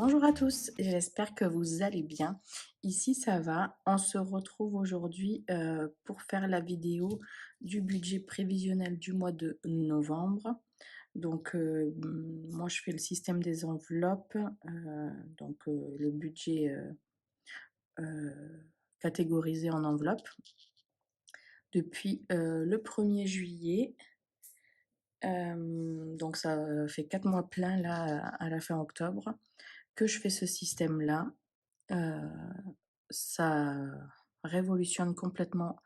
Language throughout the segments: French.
Bonjour à tous, j'espère que vous allez bien. Ici, ça va. On se retrouve aujourd'hui pour faire la vidéo du budget prévisionnel du mois de novembre. Donc, moi, je fais le système des enveloppes, le budget catégorisé en enveloppes depuis le 1er juillet. Donc, ça fait 4 mois pleins là, à la fin octobre, que je fais ce système-là. Heu, Ça révolutionne complètement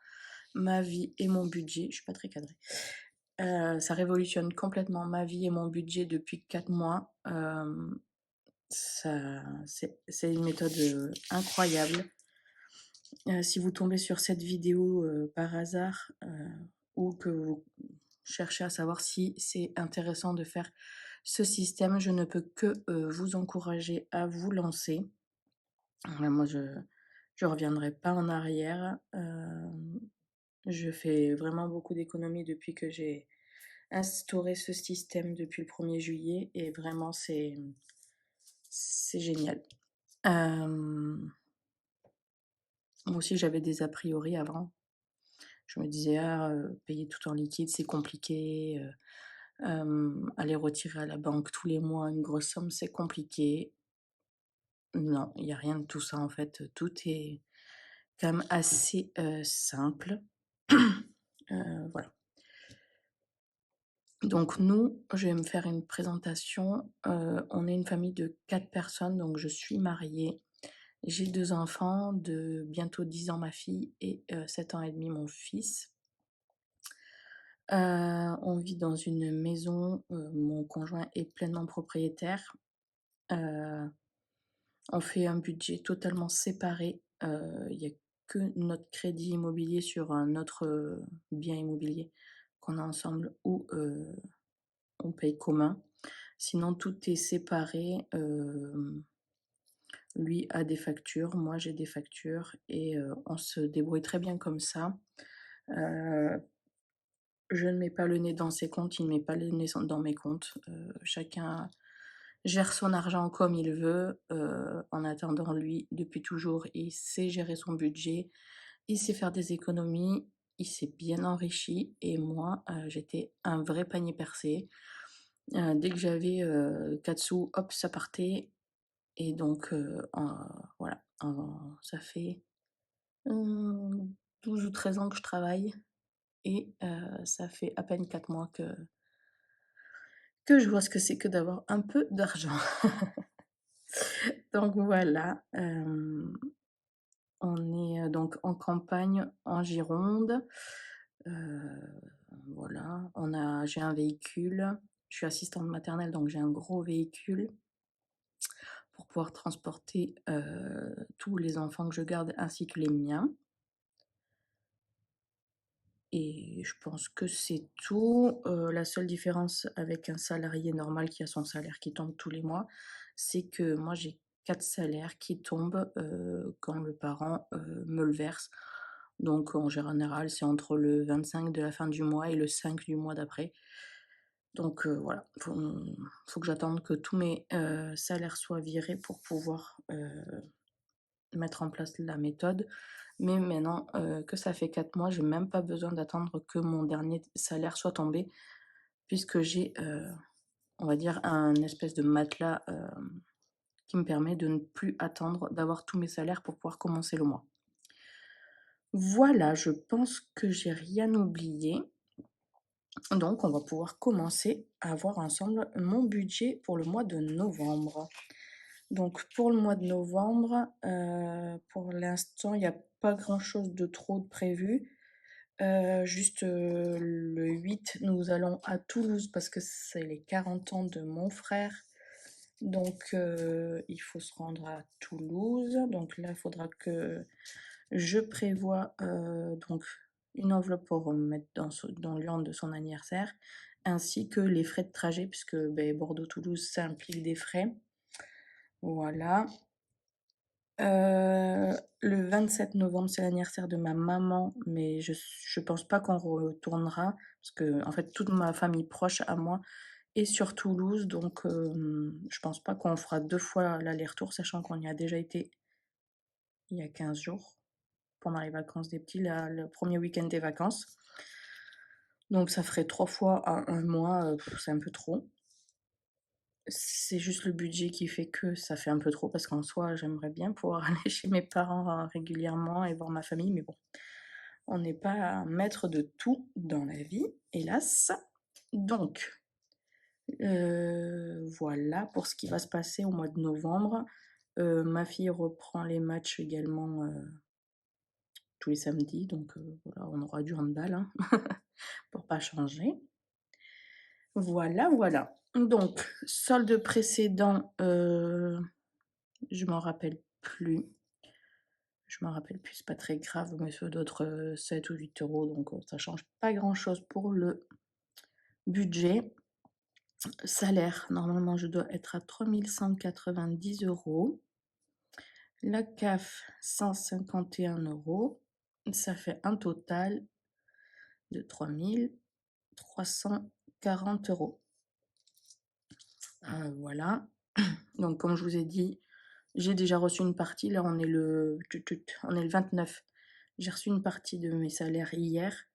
ma vie et mon budget. Je suis pas très cadrée. Ça révolutionne complètement ma vie et mon budget depuis 4 mois. Ça c'est une méthode, incroyable. Si vous tombez sur cette vidéo, par hasard, ou que vous cherchez à savoir si c'est intéressant de faire ce système, je ne peux que, vous encourager à vous lancer. Moi je reviendrai pas en arrière. Je fais vraiment beaucoup d'économies depuis que j'ai instauré ce système depuis le 1er juillet et vraiment c'est génial. Hem, Moi aussi j'avais des a priori avant. Je me disais: «Ah, payer tout en liquide, c'est compliqué, aller retirer à la banque tous les mois une grosse somme, c'est compliqué». Non, il y a rien de tout ça en fait, tout est quand même assez, simple. Voilà. Donc nous, je vais me faire une présentation. On est une famille de 4 personnes, donc je suis mariée. J'ai 2 enfants, de bientôt 10 ans ma fille et 7 ans et demi mon fils. On vit dans une maison, mon conjoint est pleinement propriétaire. Heu, on fait un budget totalement séparé. Il y a que notre crédit immobilier sur un autre, bien immobilier qu'on a ensemble où, on paye commun. Sinon, tout est séparé. Lui a des factures, moi j'ai des factures et on se débrouille très bien comme ça. Heu, je ne mets pas le nez dans ses comptes, il ne met pas le nez dans mes comptes. Chacun gère son argent comme il veut. En attendant, lui, depuis toujours, il sait gérer son budget, il sait faire des économies, il s'est bien enrichi et moi, j'étais un vrai panier percé. Dès que j'avais, 4 sous, hop, ça partait. Et donc, voilà, ça fait, 12 ou 13 ans que je travaille et ça fait à peine 4 mois que je vois ce que c'est que d'avoir un peu d'argent. Donc voilà, on est, donc en campagne, en Gironde. Heu, voilà, j'ai un véhicule. Je suis assistante maternelle, donc j'ai un gros véhicule pour pouvoir transporter, tous les enfants que je garde ainsi que les miens. Et je pense que c'est tout. La seule différence avec un salarié normal qui a son salaire qui tombe tous les mois, c'est que moi j'ai 4 salaires qui tombent, quand le parent, me le verse. Donc en général, c'est entre le 25 de la fin du mois et le 5 du mois d'après. Donc voilà, faut que j'attende que tous mes, salaires soient virés pour pouvoir, mettre en place la méthode. Mais maintenant, que ça fait 4 mois, j'ai même pas besoin d'attendre que mon dernier salaire soit tombé puisque j'ai, on va dire un espèce de matelas, qui me permet de ne plus attendre d'avoir tous mes salaires pour pouvoir commencer le mois. Voilà, je pense que j'ai rien oublié. Donc on va pouvoir commencer à voir ensemble mon budget pour le mois de novembre. Donc pour le mois de novembre, pour l'instant, il y a pas grand-chose de trop de prévu. Juste, le 8, nous allons à Toulouse parce que c'est les 40 ans de mon frère. Donc, il faut se rendre à Toulouse. Donc là, il faudra que je prévoie, donc une enveloppe pour mettre dans l'urne de son anniversaire, ainsi que les frais de trajet puisque, beh, Bordeaux-Toulouse, ça implique des frais. Voilà. Le 27 novembre, c'est l'anniversaire de ma maman, mais je pense pas qu'on retournera parce que en fait, toute ma famille proche à moi et sur Toulouse, donc je pense pas qu'on fera 2 fois l'aller-retour, sachant qu'on y a déjà été il y a 15 jours, pendant les vacances des petits, le premier week-end des vacances. Donc ça ferait 3 fois à 1 mois, c'est un peu trop. C'est juste le budget qui fait que ça fait un peu trop parce qu'en soi, j'aimerais bien pouvoir aller chez mes parents, régulièrement et voir ma famille, mais bon, on n'est pas maître de tout dans la vie, hélas. Donc, voilà pour ce qui va se passer au mois de novembre. Ma fille reprend les matchs également, tous les samedis, donc voilà, on aura du handball, hein, pour pas changer. Voilà, voilà. Donc, solde précédent, je m'en rappelle plus. Je m'en rappelle plus, c'est pas très grave, mais ça doit être 7 ou 8 euros, donc ça change pas grand-chose pour le budget. Salaire, normalement, je dois être à 3 190 euros. La CAF, 151 euros. Ça fait un total de 3 340 euros. Voilà. Donc, comme je vous ai dit, j'ai déjà reçu une partie. Là, on est on est le 29. J'ai reçu une partie de mes salaires hier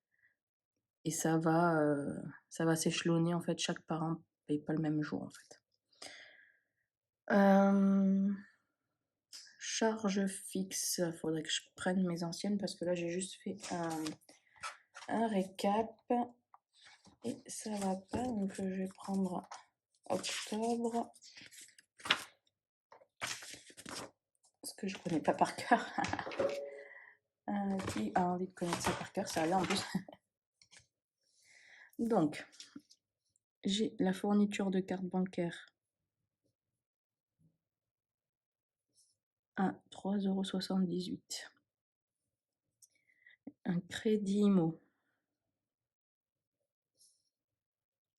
et ça va s'échelonner. En fait, chaque parent ne paye pas le même jour, en fait. Charge fixe, faudrait que je prenne mes anciennes parce que là, j'ai juste fait un récap et ça va pas. Donc, je vais prendre octobre. Parce que je connais pas par cœur. Qui a envie de connaître ça par cœur? Ça là en plus. Donc, j'ai la fourniture de carte bancaire à 3,78 €. Un crédit IMO,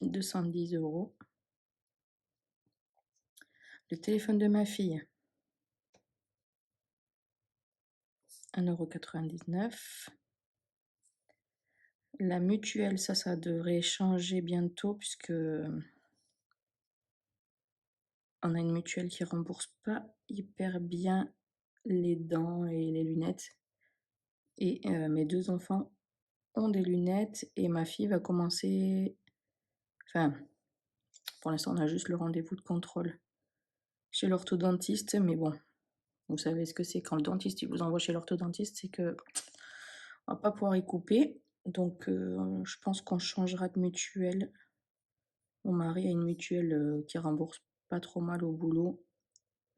210 €. Le téléphone de ma fille, 1,99 €. La mutuelle, ça devrait changer bientôt puisque on a une mutuelle qui rembourse pas hyper bien les dents et les lunettes. Et mes 2 enfants ont des lunettes et ma fille va commencer, enfin, pour l'instant, on a juste le rendez-vous de contrôle chez l'orthodontiste, mais bon, vous savez ce que c'est quand le dentiste il vous envoie chez l'orthodontiste, c'est que on va pas pouvoir y couper. Donc, je pense qu'on changera de mutuelle. Mon mari a une mutuelle qui rembourse pas trop mal au boulot.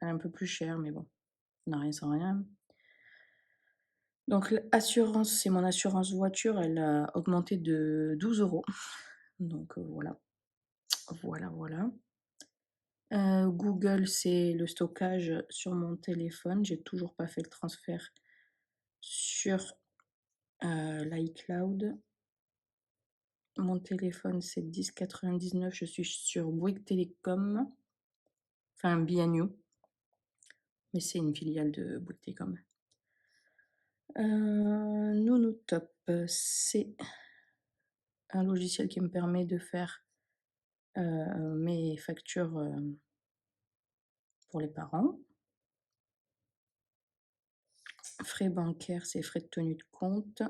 Elle est un peu plus chère, mais bon, on n'a rien sans rien. Donc, l'assurance, c'est mon assurance voiture, elle a augmenté de 12 €. Donc, voilà. Voilà, voilà. Google, c'est le stockage sur mon téléphone. J'ai toujours pas fait le transfert sur l'iCloud. Mon téléphone, c'est 10,99 €. Je suis sur Bouygues Télécom, enfin B&You, mais c'est une filiale de Bouygues Télécom. Nounou Top, c'est un logiciel qui me permet de faire mes factures pour les parents. Frais bancaires, c'est frais de tenue de compte.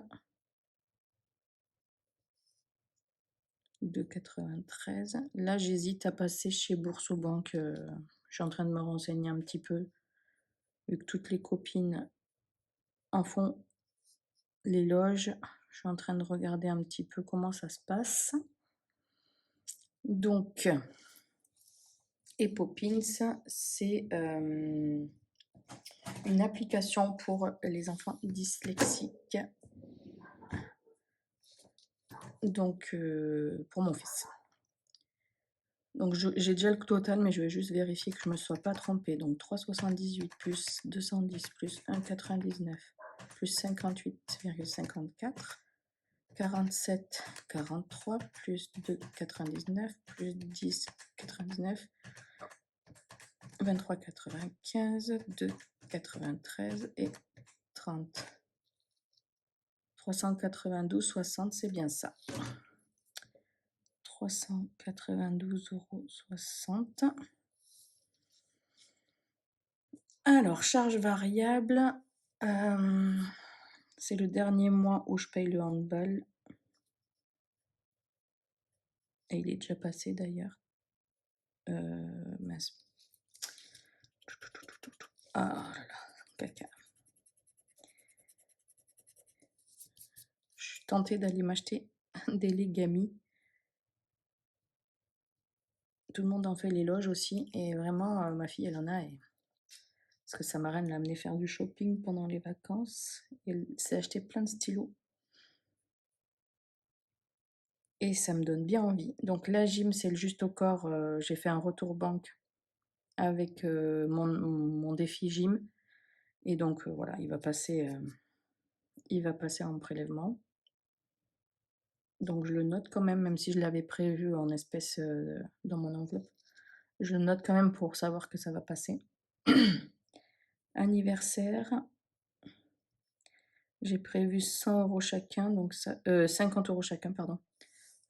2,93 €. Là, j'hésite à passer chez Boursorama. Je suis en train de me renseigner un petit peu, vu que toutes les copines en font l'éloge. Je suis en train de regarder un petit peu comment ça se passe. Donc, Epopins, c'est une application pour les enfants dyslexiques. Donc, pour mon fils. Donc, j'ai déjà le total, mais je vais juste vérifier que je ne me sois pas trompée. Donc, 3,78 plus 210 plus 1,99 plus 58,54, 47,43 plus 2,99 plus 10,99, 23,95, 2,93 et 30. 392,60, c'est bien ça. 392,60 €. Alors, charges variables, c'est le dernier mois où je paye le handball. Et il est déjà passé d'ailleurs. Mince. Ah là là, caca. Je suis tentée d'aller m'acheter des Legami. Tout le monde en fait l'éloge aussi. Et vraiment, ma fille, elle en a. Parce que sa marraine l'a amenée faire du shopping pendant les vacances. Elle s'est acheté plein de stylos. Et ça me donne bien envie. Donc la gym, c'est le juste au corps. J'ai fait un retour banque avec mon défi gym. Et donc voilà, il va passer en prélèvement. Donc je le note quand même si je l'avais prévu en espèces dans mon enveloppe. Je le note quand même pour savoir que ça va passer. Anniversaire, j'ai prévu 100 € chacun, donc ça, 50 € chacun, pardon.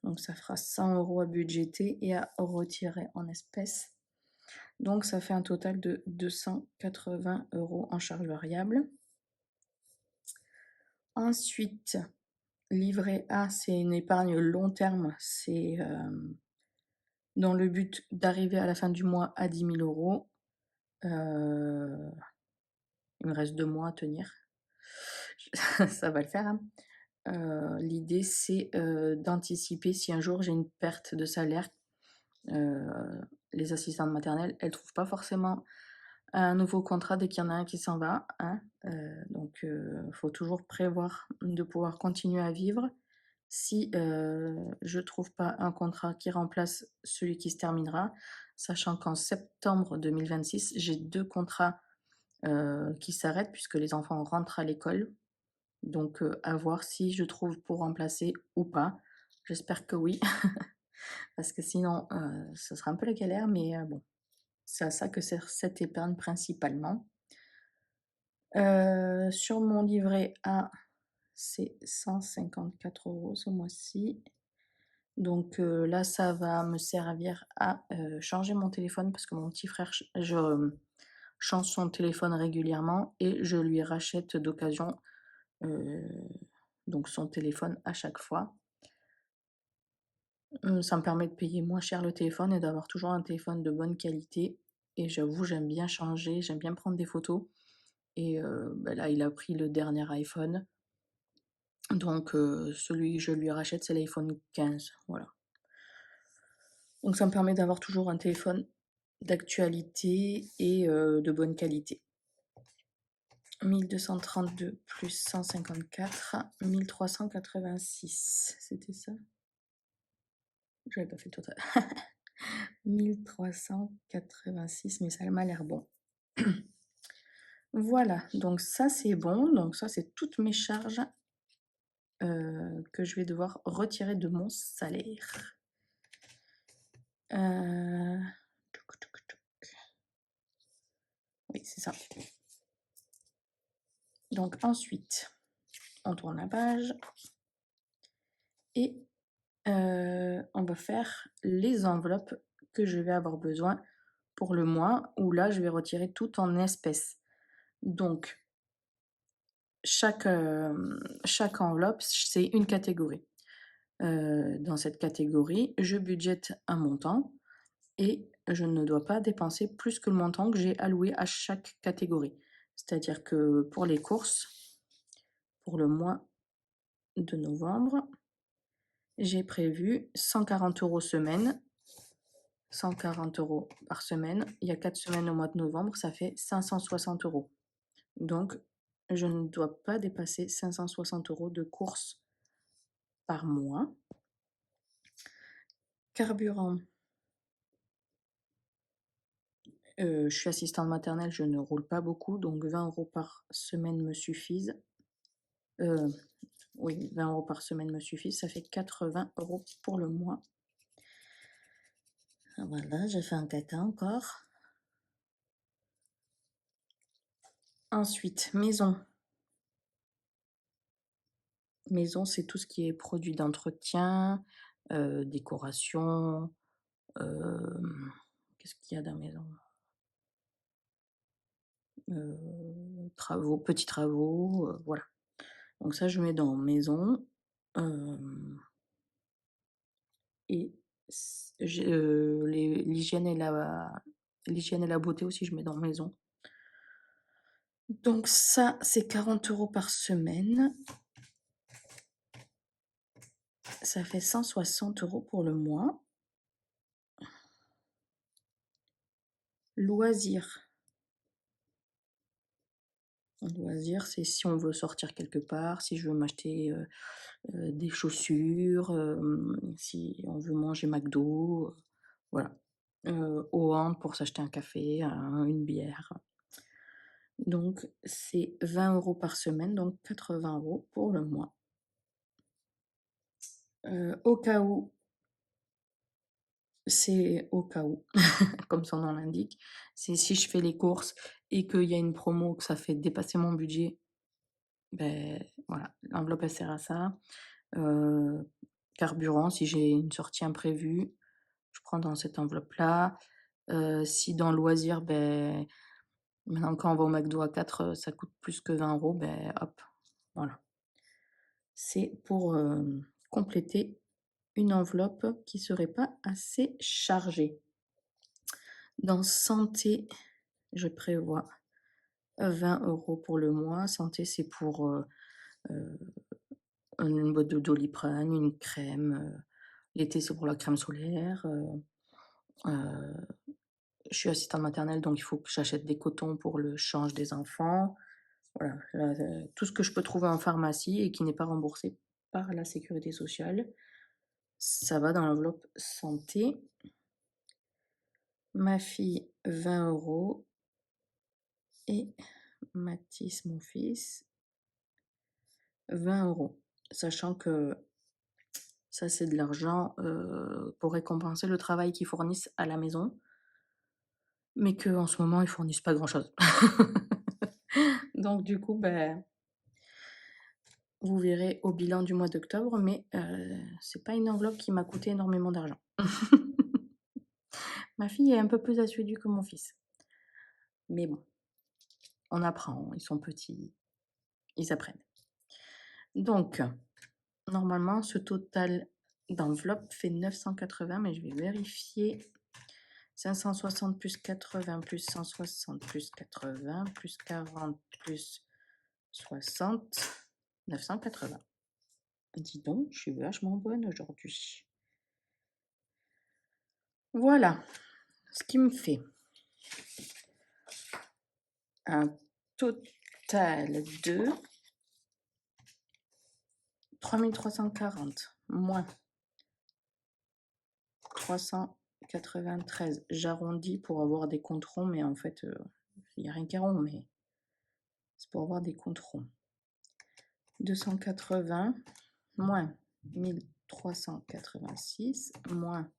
Donc ça fera 100 € à budgéter et à retirer en espèces. Donc ça fait un total de 280 € en charge variable. Ensuite, livret A, c'est une épargne long terme. C'est dans le but d'arriver à la fin du mois à 10 000 €. Il me reste 2 mois à tenir. Ça va le faire, hein. L'idée, c'est d'anticiper si un jour j'ai une perte de salaire. Les assistantes maternelles, elles trouvent pas forcément un nouveau contrat dès qu'il y en a un qui s'en va, hein. Donc faut toujours prévoir de pouvoir continuer à vivre. Si je trouve pas un contrat qui remplace celui qui se terminera, sachant qu'en septembre 2026, j'ai 2 contrats qui s'arrêtent puisque les enfants rentrent à l'école. Donc à voir si je trouve pour remplacer ou pas. J'espère que oui, parce que sinon, ce sera un peu la galère, mais bon, c'est à ça que sert cette épargne principalement. Sur mon livret A, c'est 154 € ce mois-ci. Donc là, ça va me servir à changer mon téléphone parce que mon petit frère change son téléphone régulièrement et je lui rachète d'occasion donc son téléphone à chaque fois. Ça me permet de payer moins cher le téléphone et d'avoir toujours un téléphone de bonne qualité. Et j'avoue, j'aime bien changer, j'aime bien prendre des photos. Et bah, là, il a pris le dernier iPhone. Donc celui que je lui rachète, c'est l'iPhone 15. Voilà. Donc ça me permet d'avoir toujours un téléphone d'actualité et de bonne qualité. 1232 plus 154, 1386. C'était ça? J'avais pas fait le total. 1386, mais ça m'a l'air bon. Voilà, donc ça c'est bon. Donc ça, c'est toutes mes charges que je vais devoir retirer de mon salaire. Oui, c'est ça. Donc ensuite, on tourne la page et on va faire les enveloppes que je vais avoir besoin pour le mois où là, je vais retirer tout en espèces. Donc, chaque enveloppe, c'est une catégorie. Dans cette catégorie, je budgète un montant et je ne dois pas dépenser plus que le montant que j'ai alloué à chaque catégorie. C'est-à-dire que pour les courses, pour le mois de novembre, j'ai prévu 140 € semaine, 140 € par semaine. Il y a 4 semaines au mois de novembre, ça fait 560 €. Donc, je ne dois pas dépasser 560 € de courses par mois. Carburant. Je suis assistante maternelle, je ne roule pas beaucoup, donc 20 € par semaine me suffisent. Oui, 20 € par semaine me suffisent, ça fait 80 € pour le mois. Voilà, j'ai fait un caca encore. Ensuite, maison. Maison, c'est tout ce qui est produits d'entretien, décoration, qu'est-ce qu'il y a dans la maison? Travaux, petits travaux, voilà. Donc ça, je mets dans maison, hem et l'hygiène et la beauté aussi, je mets dans maison. Donc ça, c'est 40 € par semaine. Ça fait 160 € pour le mois. Loisirs. Loisirs, c'est si on veut sortir quelque part, si je veux m'acheter, des chaussures, si on veut manger McDo, voilà. Au pour s'acheter un café, une bière. Donc c'est 20 € par semaine, donc 80 € pour le mois. Au cas où, c'est au cas où, comme son nom l'indique. C'est si je fais les courses et qu'il y a une promo, que ça fait dépasser mon budget, ben voilà, l'enveloppe elle sert à ça. Heu, Carburant, si j'ai une sortie imprévue, je prends dans cette enveloppe-là. Si dans loisirs, ben maintenant quand on va au McDo à 4, ça coûte plus que 20 €, ben hop, voilà. C'est pour, compléter une enveloppe qui serait pas assez chargée. Dans santé, je prévois 20 € pour le mois. Santé, c'est pour, heu, une boîte de Doliprane, une crème, l'été, c'est pour la crème solaire, heu, je suis assistante maternelle, donc il faut que j'achète des cotons pour le change des enfants. Voilà, tout ce que je peux trouver en pharmacie et qui n'est pas remboursé par la sécurité sociale, ça va dans l'enveloppe santé. Ma fille, 20 € et Mathis, mon fils, 20 €. Sachant que ça, c'est de l'argent, pour récompenser le travail qu'ils fournissent à la maison, mais qu'en ce moment, ils fournissent pas grand-chose. Donc du coup, ben, vous verrez au bilan du mois d'octobre, mais c'est pas une enveloppe qui m'a coûté énormément d'argent. Ma fille est un peu plus assidue que mon fils. Mais bon, on apprend, ils sont petits, ils apprennent. Donc, normalement, ce total d'enveloppe fait 980, mais je vais vérifier. 560 plus 80 plus 160 plus 80 plus 40 plus 60, 980. Dis donc, je suis vachement bonne aujourd'hui. Voilà, ce qui me fait un total de 3340 moins 393. J'arrondis pour avoir des comptes ronds, mais en fait, il n'y a rien qui est rond, mais c'est pour avoir des comptes ronds. 280 moins 1386 moins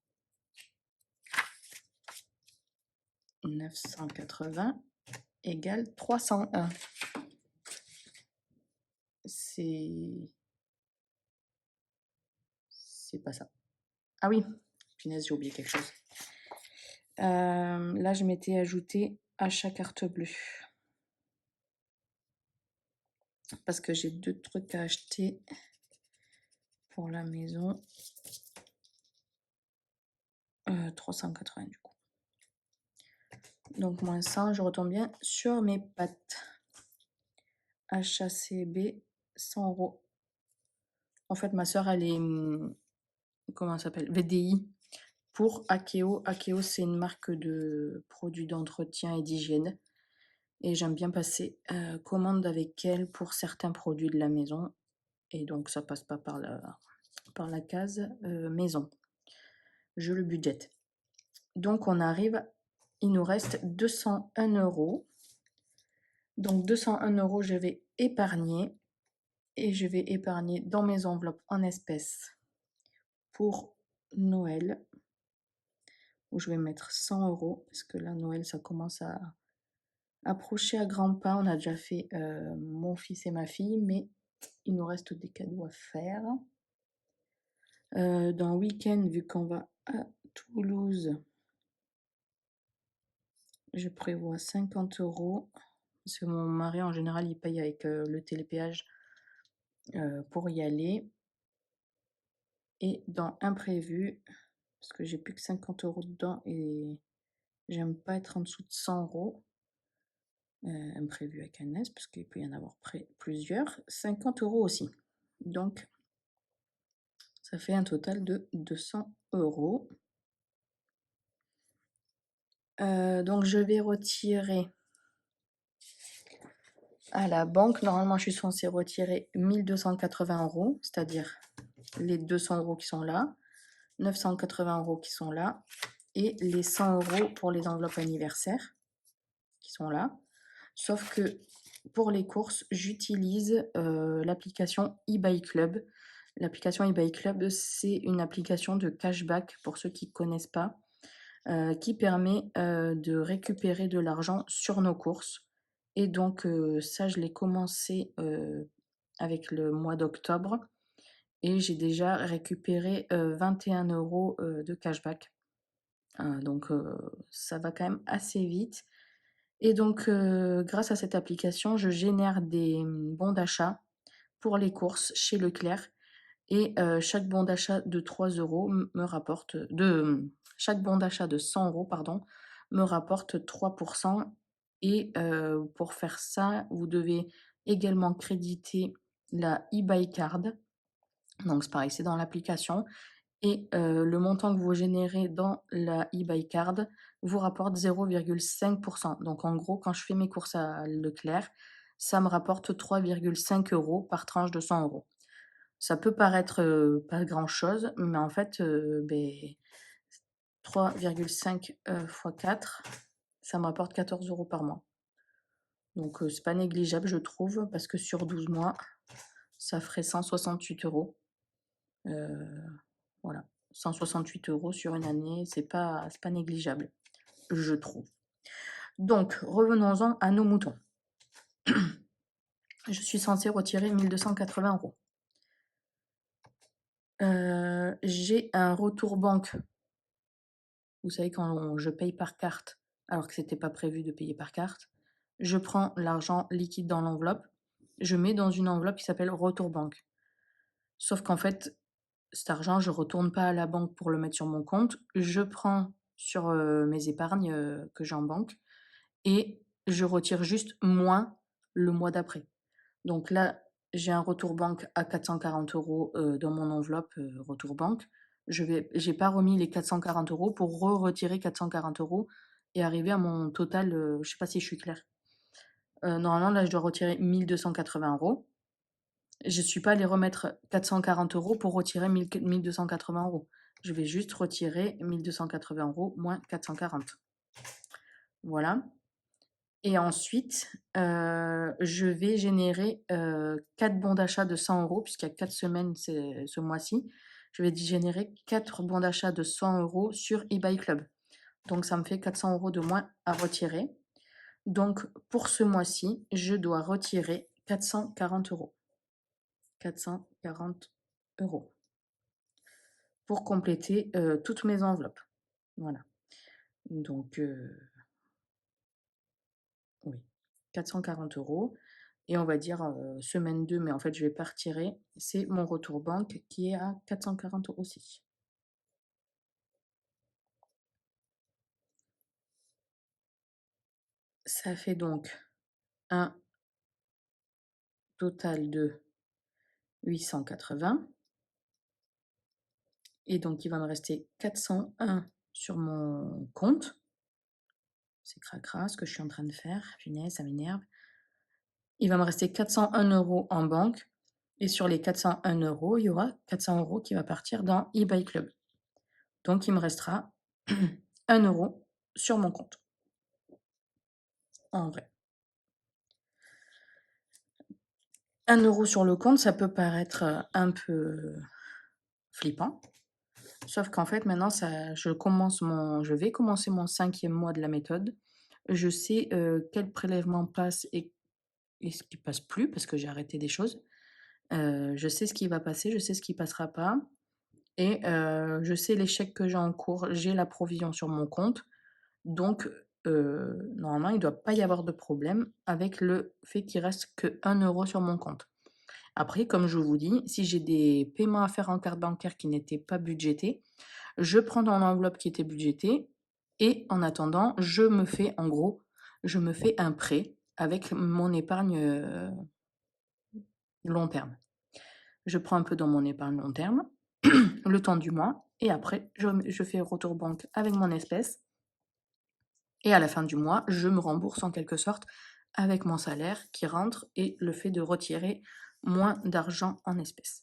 980 égale 301. C'est pas ça. Ah oui, punaise, j'ai oublié quelque chose. Là, je m'étais ajouté achat carte bleue. Parce que j'ai 2 trucs à acheter pour la maison. 380 du coup. Donc moins 100, je retombe bien sur mes pattes. HACB, 100 €. En fait, ma sœur, elle est, comment elle s'appelle? VDI pour Akeo. Akeo, c'est une marque de produits d'entretien et d'hygiène. Et j'aime bien passer commande avec elle pour certains produits de la maison. Et donc, ça passe pas par la case maison. Je le budgète. Donc, on arrive, il nous reste 201 €. Donc, 201 €, je vais épargner. Et je vais épargner dans mes enveloppes en espèces pour Noël, où je vais mettre 100 €, parce que là, Noël, ça commence à approcher à grands pas. On a déjà fait mon fils et ma fille, mais il nous reste des cadeaux à faire. Dans week-end, vu qu'on va à Toulouse, je prévois 50 €, parce que mon mari, en général, il paye avec, le télépéage, pour y aller. Et dans imprévu, parce que j'ai plus que 50 € dedans et j'aime pas être en dessous de 100 €, imprévu avec un S, parce qu'il peut y en avoir plusieurs, 50 € aussi. Donc ça fait un total de 200 €. Donc je vais retirer à la banque, normalement je suis censée retirer 1 280 €, c'est-à-dire les 200 € qui sont là, 980 € qui sont là et les 100 € pour les enveloppes anniversaires qui sont là. Sauf que pour les courses, j'utilise, l'application eBay Club. L'application eBay Club, c'est une application de cashback pour ceux qui connaissent pas, qui permet, de récupérer de l'argent sur nos courses et donc ça, je l'ai commencé, avec le mois d'octobre et j'ai déjà récupéré, 21 € de cashback. Donc ça va quand même assez vite et donc grâce à cette application, je génère des, bons d'achat pour les courses chez Leclerc et chaque bon d'achat de 3 € me rapporte chaque bon d'achat de 100 € pardon, me rapporte 3 et pour faire ça, vous devez également créditer la eBay Card. Donc c'est pareil, c'est dans l'application et le montant que vous générez dans la eBay Card vous rapporte 0,5. Donc en gros, quand je fais mes courses à Leclerc, ça me rapporte 3,5 € par tranche de 100 €. Ça peut paraître, pas grand-chose, mais en fait, 3,5, fois 4, ça me rapporte 14 € par mois. Donc c'est pas négligeable, je trouve, parce que sur 12 mois, ça ferait 168 €. Heu, voilà, 168 € sur une année, c'est pas négligeable, je trouve. Donc revenons-en à nos moutons. Je suis censée retirer 1 280 €. J'ai un retour banque. Vous savez, quand je paye par carte, alors que c'était pas prévu de payer par carte, je prends l'argent liquide dans l'enveloppe, je mets dans une enveloppe qui s'appelle retour banque. Sauf qu'en fait, cet argent, je retourne pas à la banque pour le mettre sur mon compte, je prends sur, mes épargnes, que j'ai en banque et je retire juste moins le mois d'après. Donc là, j'ai un retour banque à 440 € dans mon enveloppe, retour banque. J'ai pas remis les 440 € pour retirer 440 € et arriver à mon total, je sais pas si je suis claire. Normalement, là, je dois retirer 1 280 €. Je suis pas allée remettre 440 € pour retirer 1 280 €. Je vais juste retirer 1 280 € moins 440. Voilà. Et ensuite, je vais générer, 4 bons d'achat de 100 € puisqu'il y a 4 semaines c'est ce mois-ci. Je vais générer 4 bons d'achat de 100 € sur eBay Club. Donc ça me fait 400 € de moins à retirer. Donc pour ce mois-ci, je dois retirer 440 €. 440 € pour compléter, toutes mes enveloppes. Voilà. Donc oui, 440 € et on va dire, semaine 2, mais en fait, je vais pas retirer, c'est mon retour banque qui est à 440 € aussi. Ça fait donc un total de 880 et donc il va me rester 401 sur mon compte. C'est cracra ce que je suis en train de faire, punaise, ça m'énerve. Il va me rester 401 € en banque et sur les 401 €, il y aura 400 € qui va partir dans eBay Club. Donc il me restera 1 € sur mon compte, en vrai. 1 € sur le compte, ça peut paraître, un peu flippant, sauf qu'en fait maintenant ça je vais commencer mon 5e mois de la méthode. Je sais, quel prélèvement passe et ce qui passe plus parce que j'ai arrêté des choses. Je sais ce qui va passer, je sais ce qui passera pas et je sais l'échec que j'ai en cours, j'ai la provision sur mon compte. Donc normalement, il ne doit pas y avoir de problème avec le fait qu'il reste que 1 € sur mon compte. Après, comme je vous dis, si j'ai des paiements à faire en carte bancaire qui n'étaient pas budgétés, je prends dans l'enveloppe qui était budgétée et en attendant, en gros, je me fais un prêt avec mon épargne, long terme. Je prends un peu dans mon épargne long terme, le temps du mois et après je fais retour banque avec mon espèce et à la fin du mois, je me rembourse en quelque sorte avec mon salaire qui rentre et le fait de retirer moins d'argent en espèces.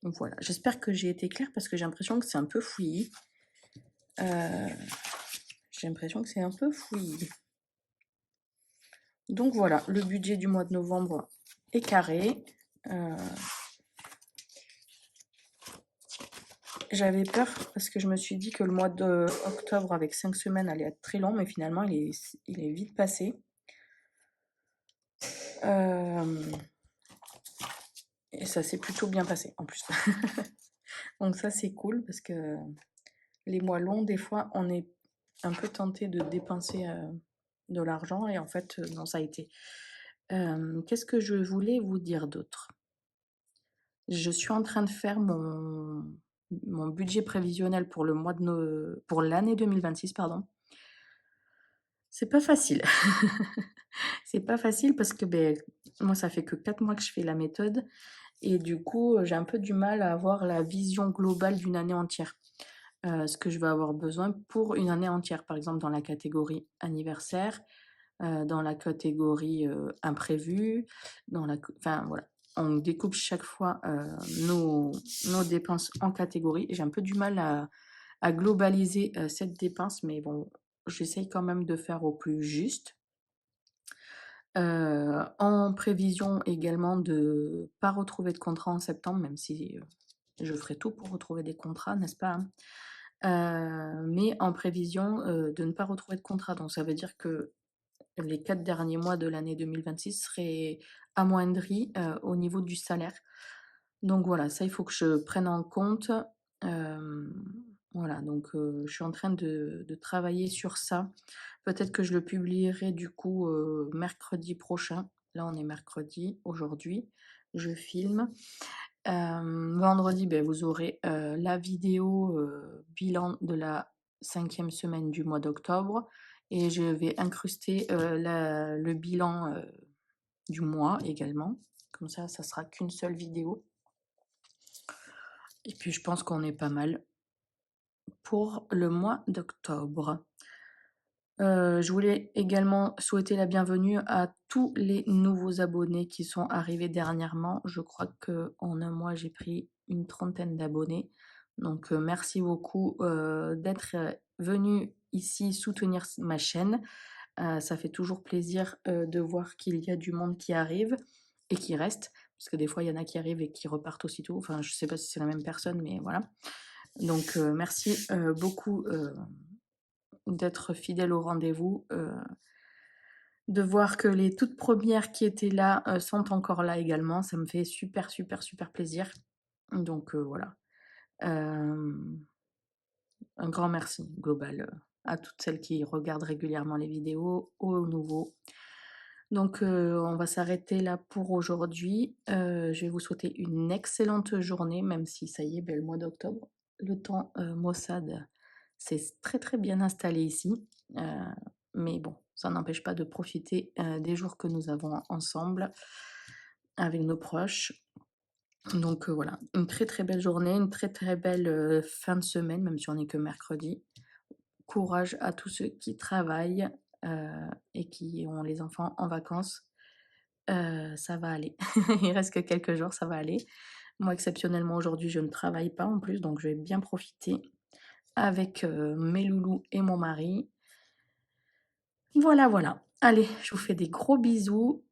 Donc voilà, j'espère que j'ai été claire parce que j'ai l'impression que c'est un peu fouillis. J'ai l'impression que c'est un peu fouillis. Donc voilà, le budget du mois de novembre est carré. J'avais peur parce que je me suis dit que le mois d'octobre avec 5 semaines allait être très long, mais finalement il est vite passé. Et ça s'est plutôt bien passé en plus. Donc ça c'est cool parce que les mois longs, des fois, on est un peu tenté de dépenser de l'argent et en fait, non, ça a été. Qu'est-ce que je voulais vous dire d'autre? Je suis en train de faire mon budget prévisionnel pour pour l'année 2026, pardon. C'est pas facile. C'est pas facile parce que moi, ça fait que 4 mois que je fais la méthode et du coup, j'ai un peu du mal à avoir la vision globale d'une année entière. Ce que je vais avoir besoin pour une année entière, par exemple dans la catégorie anniversaire, dans la catégorie, imprévu, enfin voilà. On découpe chaque fois, nos dépenses en catégories. J'ai un peu du mal à globaliser, cette dépense, mais bon, j'essaye quand même de faire au plus juste. En prévision également de pas retrouver de contrat en septembre, même si, je ferai tout pour retrouver des contrats, n'est-ce pas, hein? Mais en prévision, de ne pas retrouver de contrat. Donc ça veut dire que les 4 derniers mois de l'année 2026 seraient amoindris, au niveau du salaire. Donc voilà, ça, il faut que je prenne en compte. Voilà, donc je suis en train de travailler sur ça. Peut-être que je le publierai du coup, mercredi prochain. Là, on est mercredi, aujourd'hui, je filme. Vendredi, vous aurez, la vidéo, bilan de la 5e semaine du mois d'octobre et je vais incruster, le bilan, du mois également. Comme ça sera qu'une seule vidéo et puis je pense qu'on est pas mal pour le mois d'octobre. Je voulais également souhaiter la bienvenue à tous les nouveaux abonnés qui sont arrivés dernièrement. Je crois qu'en un mois, j'ai pris une trentaine d'abonnés. Donc, merci beaucoup, d'être, venus ici soutenir ma chaîne. Ça fait toujours plaisir, de voir qu'il y a du monde qui arrive et qui reste. Parce que des fois, il y en a qui arrivent et qui repartent aussitôt. Enfin, je ne sais pas si c'est la même personne, mais voilà. Donc, merci, beaucoup, d'être fidèle au rendez-vous, de voir que les toutes premières qui étaient là, sont encore là également, ça me fait super, super, super plaisir. Donc voilà. Hem, un grand merci global, à toutes celles qui regardent régulièrement les vidéos, aux nouveaux. Donc on va s'arrêter là pour aujourd'hui. Je vais vous souhaiter une excellente journée, même si ça y est, le mois d'octobre, le temps, maussade s'est très, très bien installé ici. Heu, mais bon, ça n'empêche pas de profiter, des jours que nous avons ensemble avec nos proches. Donc voilà, une très, très belle journée, une très, très belle, fin de semaine, même si on est que mercredi. Courage à tous ceux qui travaillent, heu et qui ont les enfants en vacances. Ça va aller. Il reste que quelques jours, ça va aller. Moi, exceptionnellement, aujourd'hui, je ne travaille pas en plus, donc je vais bien profiter avec, mes loulous et mon mari. Voilà, voilà. Allez, je vous fais des gros bisous.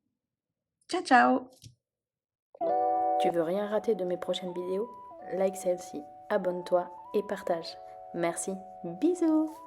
Ciao, ciao! Tu veux rien rater de mes prochaines vidéos? Like celle-ci, abonne-toi et partage. Merci. Bisous!